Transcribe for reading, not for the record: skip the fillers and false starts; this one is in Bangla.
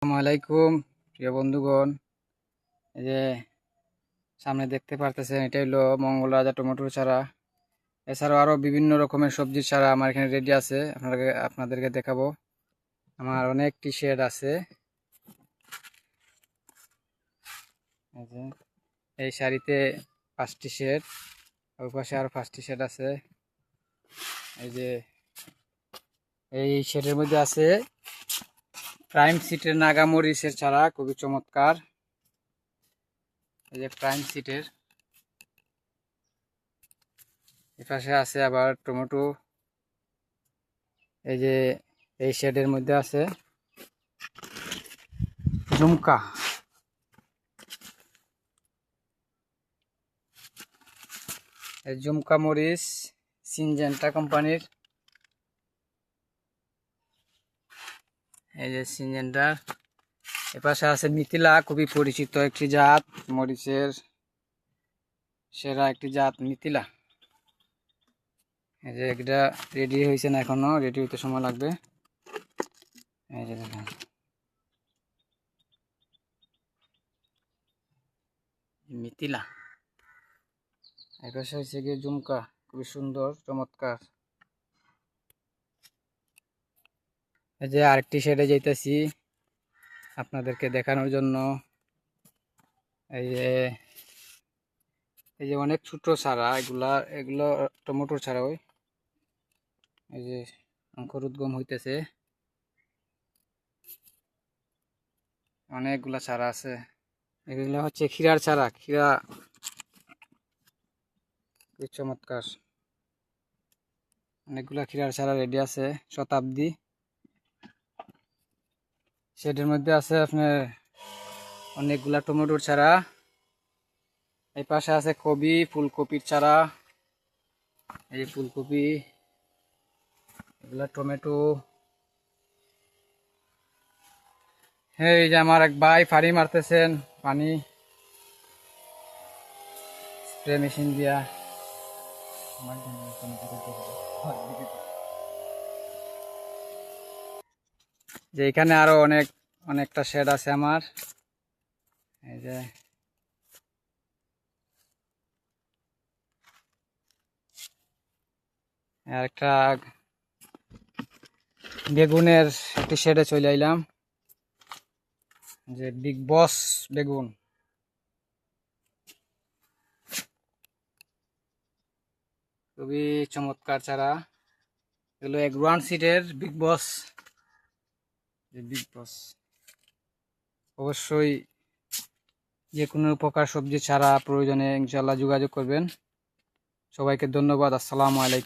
আসসালামু আলাইকুম প্রিয় বন্ধুগণ। এই যে সামনে দেখতে পারতেছেন, এটা হলো মঙ্গল রাজা টমেটোর চারা। এছাড়াও আরো বিভিন্ন রকমের সবজির চারা আমার এখানে রেডি আছে, আপনাদেরকে দেখাবো। আমার অনেকটি শেড আছে। এই যে এই সারিতে 5টি শেড, ওই পাশে আরো 5টি শেড আছে। এই যে এই শেডের মধ্যে আছে প্রাইম সিটের নাগামরিচের চারা, খুবই চমৎকার। এই যে প্রাইম সিটের এপাশে আছে আবার টমেটো। এই যে এই শেডের মধ্যে আছে ঝুমকা। এই ঝুমকা মরিচ সিনজেন্টা কোম্পানির। এই যে সিনজেন্টার। এপাশে আছে মিথিলা, খুবই পরিচিত একটি জাত, মরিচের সেরা একটি জাত মিথিলা। এই যে এটা রেডি হয়েছে না, এখনো রেডি হইতে সময় লাগবে। এই যে দেখেন মিথিলা। এই পাশে হচ্ছে গিয়ে ঝুমকা, খুবই সুন্দর চমৎকার। এই যে আরেকটি শেডে যাইতেছি আপনাদেরকে দেখানোর জন্য। এই যে অনেক ছোট চারা, এগুলো টমেটোর চারা। ওই এই যে অঙ্কুর উদ্গম হইতেছে, অনেকগুলা চারা আছে। এগুলো হচ্ছে ক্ষীরার চারা, ক্ষীরা, খুব চমৎকার। অনেকগুলা ক্ষীরার চারা রেডি আছে। শতাব্দী শেডের মধ্যে আছে আপনার অনেকগুলা টমেটোর চারা। এই পাশে আছে কবি, ফুলকপির চারা। এই যে ফুলকপি, এগুলা টমেটো। এই যে আমার এক ভাই পানি মারতেছেন, পানি স্প্রে মেশিন দিয়া। যে এখানে আরো অনেকটা শেড আছে আমার। এই যে একটা বেগুনের একটি শেডে চলে আইলাম, যে বিগ বস বেগুন। খুবই চমৎকার চারা, এগুলো এগ্রোয়ান সিডের বিগ বস। অবশ্যই যে কোনো প্রকার সবজি ছাড়া প্রয়োজনে ইনশাল্লাহ যোগাযোগ করবেন। সবাইকে ধন্যবাদ। আসসালামু আলাইকুম।